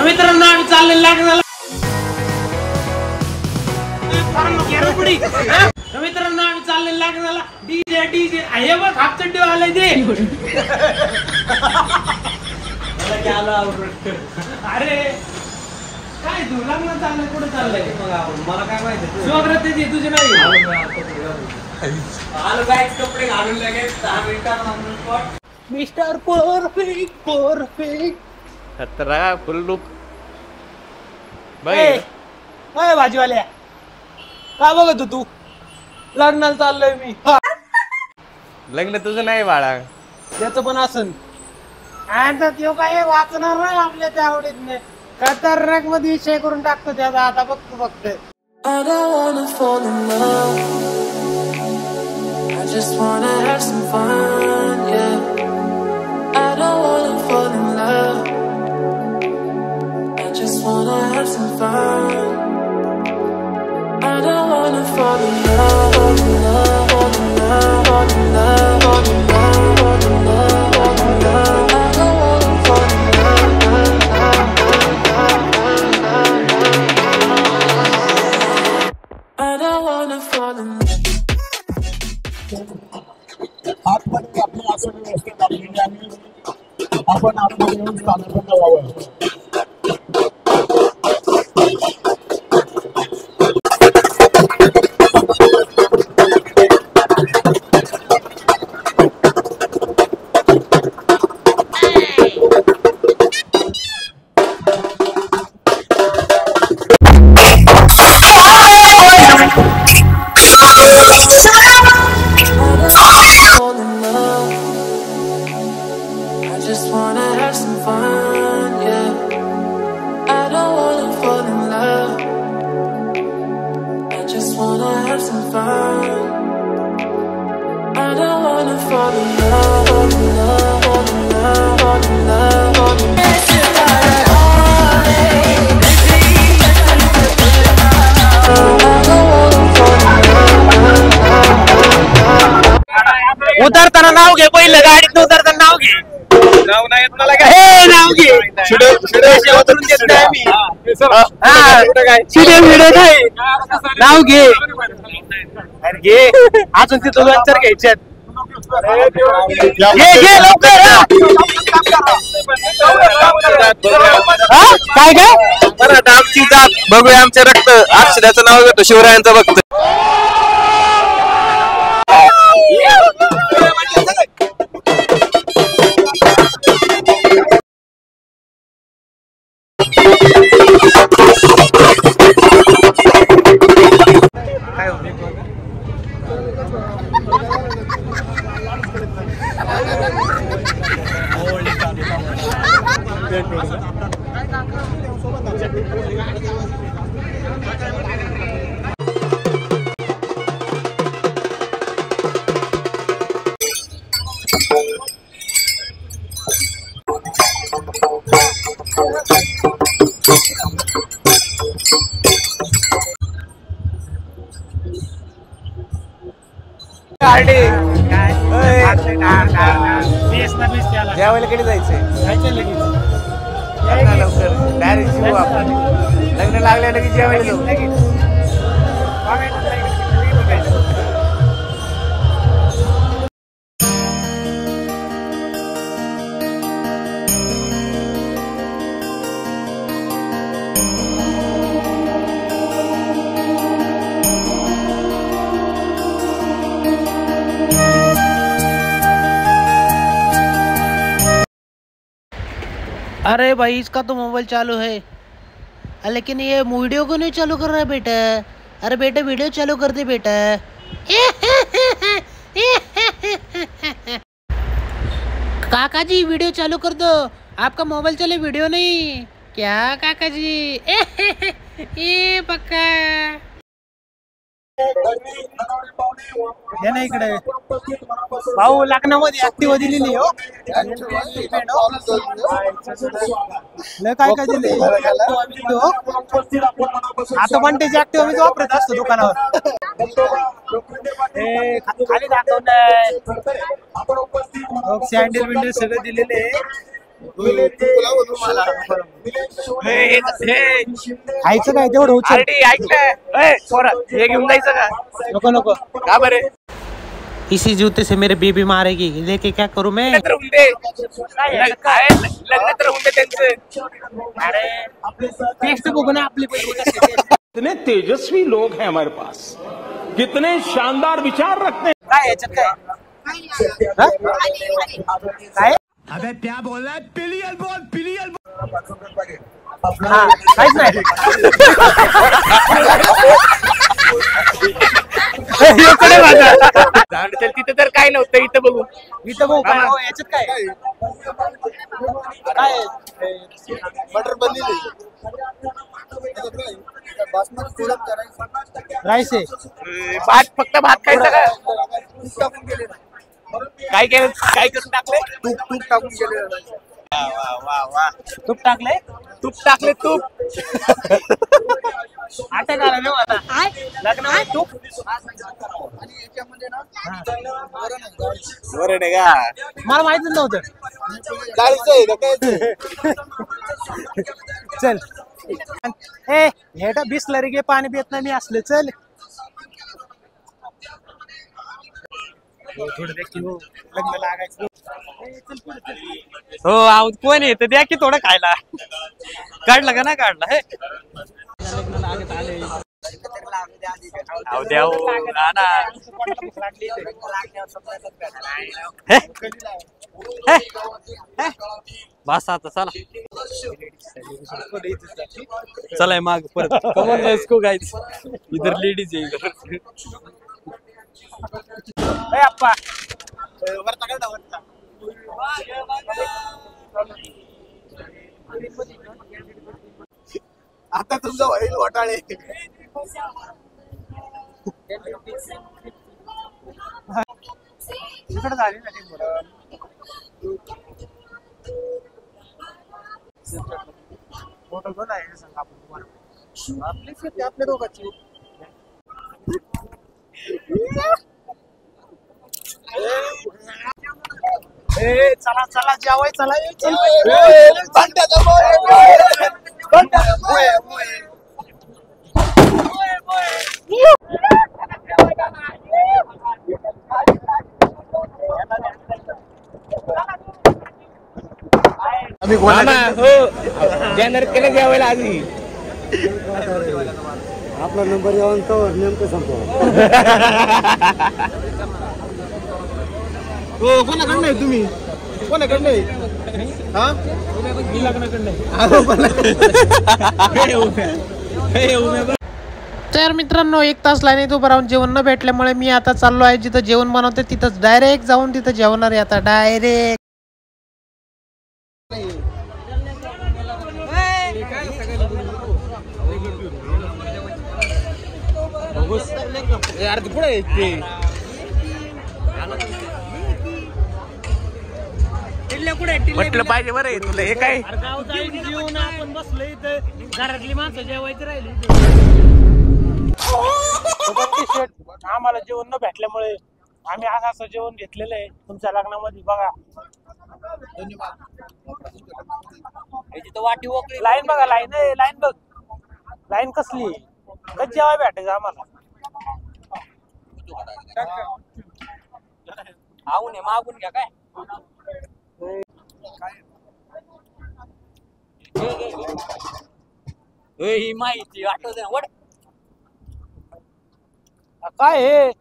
मित्रांनो आम्ही चाललेलो लग्नाला. मित्रांनो आम्ही चाललेलो लग्नाला. डीजे डीजे आहे बघ हापचड्डी आलाय ते. अरे काय तू लग्न चाललंय कुठे चाललंय मला काय माहिती. स्वागत आहे तुझे नाही आलो बॅग कपडे घालून लगेच 10 मिनिटात मिस्टर परफेक्ट परफेक्ट खतरा फुल लुक. बाई भाजीवाल्या का बघत तू लग्नाला चाललोय मी. लग्न तुझं नाही बाळा त्याचं पण असन आता तो काय वाचणार नाही आपल्या त्या आवडीत नाही. खतरनाक मध्ये विषय करून टाकतो त्याचा. आता बघतो फक्त I don't wanna fall in love. I just wanna have some fun, yeah. I don't wanna fall in love. I just wanna have some fun. I don't wanna fall in love, fall in love, fall in love, fall in love, fall in love, fall in love, fall in love. I don't wanna fall in love. I don't wanna fall in love. आतमध्ये आपल्या असं व्यवस्थित आपली आणि आपण आतमध्ये येऊन चालत जावं. उतरताना नाव घे. पहिलं गाडीत उतरताना नाव घे. नाव नाही मला हे नाव घे. उतरून देत नाही आम्ही. नाव घे. अरे घे अजून ते 2 अंतर घ्यायच्यात. घे घे लवकर. काय काय मराठा आमची जात बघूया आमचे रक्त. अक्षराचं नाव घेतो शिवरायांचं भक्त. जेवायला कडे जायचंय लवकर. डायरेक्ट शिवू आपण. लग्न लागल्या लगेच जेवायला जाऊ. अरे भाई इसका तो मोबाइल चालू है लेकिन ये वीडियो को नहीं चालू कर रहा है बेटा. अरे बेटा वीडियो चालू कर दे बेटा. काका जी वीडियो चालू कर दो. आपका मोबाइल चले वीडियो नहीं क्या काका जी. ये पक्का इकडे भाऊ लग्नामध्ये ऍक्टिव्ह दिलेली हो. काय काय दिले आता पण त्याची ऍक्टिव्ह आम्ही वापरत असतो दुकानावर. खाली दाखवणार सॅन्डल विंडल सगळं दिलेले. खायचं काय तेवढं उचल. हे घेऊन जायचं का? नको नको. का बरे? इसी जूते से मेरे बेबी मारेगी, लेके क्या करूं मैं? लग्न तर होऊन दे त्यांचं. अरे टेस्ट बघू ना आपली पहिली. कितने तेजस्वी लोग हैं हमारे पास, कितने शानदार विचार रखते हैं. काय याच्यात काय? हा? काय? अबे क्या बोल रहा है? पिलियन बोल, पिलियन बोल. हा, काहीच नाही. इकडे बघा. तिथं तर काय नव्हतं, इथं बघू. इथं बघू काय हो, याच्यात काय काय मटर पनीर राईस आहे. भात, फक्त भात खायचं का? काय केलं, काय करून टाकले? तूप टाकून केले. तूप टाकले. तूप टाकले, तूप. आता झाला ना आता लग्न आहे तूप. आणि याच्यामध्ये ना वरण आहे, डाळ. बरं नाही का? मला माहितीच नव्हतं. डाळीचं आहे का काय? चल ए हेटा बिसलरी घे, पाणी पित नाही मी असले. चल लग्न लागायचं. हो आहोत कोण आहे तर द्या की थोडं खायला. काढलं का नाही काढलं? हे अहो द्या हो, ना ना. हे, हे, हे. बस आता चला चला माग परत. कमन गाइस को गाइस, इधर लेडीज है इधर. ए अप्पा आता तुमचं होईल घोटाळे. इकडे झाली ना ती बरं. फोटो घेऊन आहे सांगा आपण तुम्हाला. आपलीच आहे, आपल्या दोघांची. ए चला चला जेवाय चला. आम्ही बॅनर केलं जेवायला आधी. आपला नंबर येऊन तर नेमकं संपवा. हो कोणाकडं नाही तुम्ही? कोणाकडं नाही? हा मी लग्नाकडे तर मित्रांनो 1 तास लाईनीत उभं राहून जेवण न भेटल्यामुळे मी आता चाललो आहे जिथं जेवण बनवते तिथंच डायरेक्ट जाऊन तिथं जेवणार आहे आता डायरेक्ट. यार कुठे येते म्हटलं पाहिजे बरं आहे तुला. हे काय जेवण आपण बसलो इथं, घरातली माणसं जेवायची राहिली. आम्हाला जेवण न भेटल्यामुळे आम्ही असं जेवण घेतलेलं आहे तुमच्या लग्नामध्ये. बघा लाईन बघा, लाईन लाईन बघ, लाईन कसली कच जेवाय भेटायचं आम्हाला. मागून घ्या काय. ही माहिती आठवत वड काय हे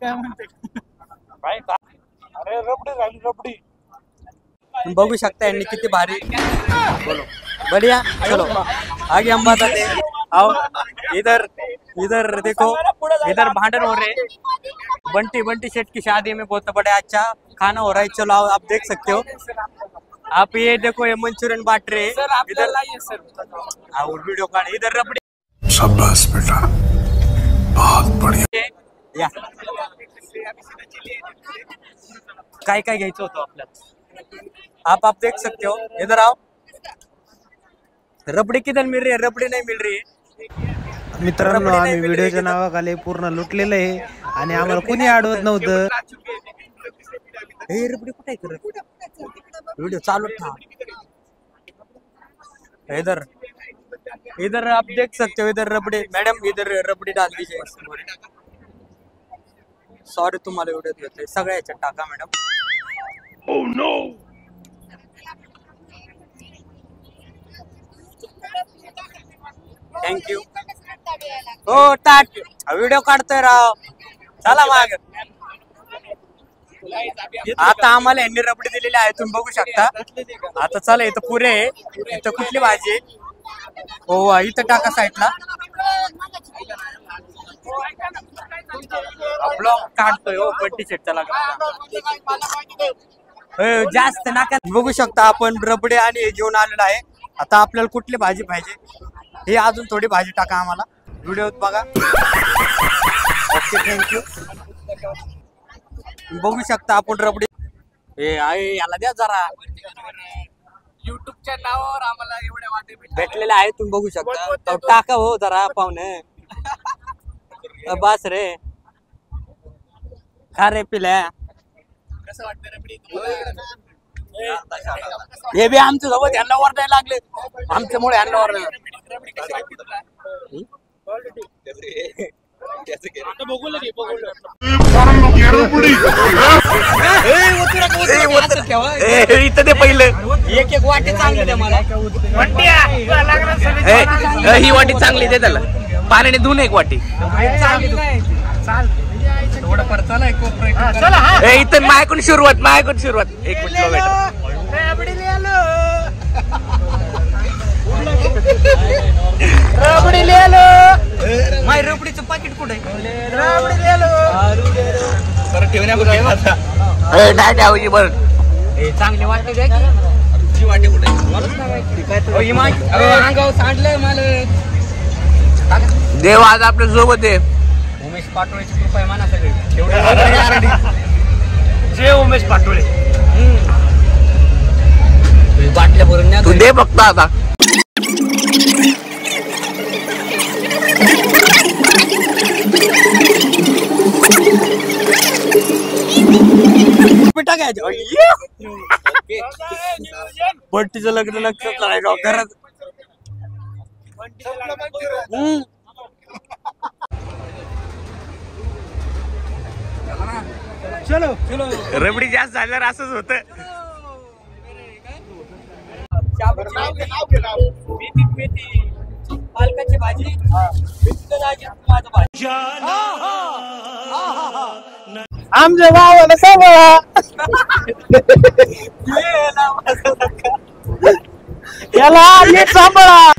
काय म्हणते काय. अरे रबडी झाली रबडी. बघू शकता यांनी किती भारी. बोलो बढ़िया. चलो आगे हम बताते हैं. आओ इधर इधर देखो, इधर भांडन हो रहे. बंटी सेठ की शादी में बहुत बड़ा अच्छा खाना हो रहा है. चलो आओ आप देख सकते हो. आप ये देखो ये मंचूरियन बांट रहे इधर. और वीडियो का इधर रबड़ी. शाबाश बेटा, बहुत बढ़िया. या काय काय घ्यायचं होतं आपल्याला. आप देख सकते हो. इधर आओ. रबड़ी किधर मिल रही है? रबड़ी नहीं मिल रही है मित्रांनो. आम्ही व्हिडिओच्या नावाखाली पूर्ण लुटलेलं आहे आणि आम्हाला कुणी अडवत नव्हतं. हे रबडी कुठे आहे? वीडियो चालू था। इधर इधर आप देख सकते हो, इधर रबड़ी मैडम, इधर रबड़ी डाल दीजिए। सॉरी तुम्हाला वीडियो घेतले सगळ्या याच्यात टाका मॅडम। Oh no, thank you. हो टाक, व्हिडिओ काढतोय राव, चला माग। आता आम्हाला यांनी रबडी दिलेली आहे, तुम्ही बघू शकता। आता चला, इथं पुरे आहे, इथं कुठली भाजी आहे? हो इथं टाका साईडला। ब्लॉग काढतोय हो, बड्डी सेट चला जास्त नाका। बघू शकता आपण रबडी आणि हे घेऊन आलेलं आहे। आता आपल्याला कुठली भाजी पाहिजे हे अजून थोडी भाजी टाका आम्हाला, व्हिडिओत बघा। Okay thank you. बघू शकता आपण रबडी हे आहे, याला द्या जरा। युट्यूबच्या नावावर आम्हाला एवढे वाटे भेटलेले आहे, तुम्ही बघू शकता। टाका हो जरा पाहुणे, बस रे। खा रे पिल्या, कसं वाटतं रबडी? हे बी आमच्या सोबत यांना ओरडायला लागले, आमच्यामुळे यांना ओरडायला। इथं ते पहिलं एक एक वाटी चांगली द्या मला। ही वाटी चांगली दे त्याला, पाण्याने धुवून एक वाटी। इथं माझ्याकडून सुरुवात, माझ्याकडून सुरुवात। 1 किलोमीटर रबडी ले लो, माय रबडीचं पाकिट कुठे? रबडी ले लो, बरं ठेवण्या बरं चांगली वाटी द्या की। तुझी वाटी कुठे? अंगाव सांडलंय मला। देव आज आपल्या सोबत आहे। उमेश पाटोळेची कृपा आहे म्हणा सगळी। जे उमेश पाटोळे बाटल्या भरून तू दे फक्त आता। पिठा घ्यायचं बट्टीचं लग्न लक्षात करायचं घरात। चलो चलो, रबडी जास्त झाल्यावर असंच होतं। पालकाची भाजी, आमच्या भावाला सांभाळा, याला नीट सांभाळा।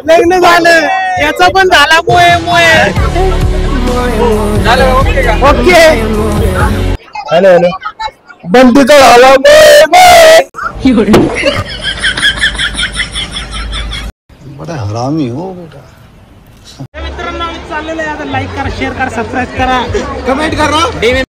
लग्न झालं, याचा पण झाला मोये मोये। ओके, हॅलो हॅलो, बंटीचा झाला मोये मोये। बड़ा हरामी हो बेटा। मित्रांनो, चाललेलं आहे आता, लाईक करा, शेअर करा, सबस्क्राईब करा, कमेंट करा।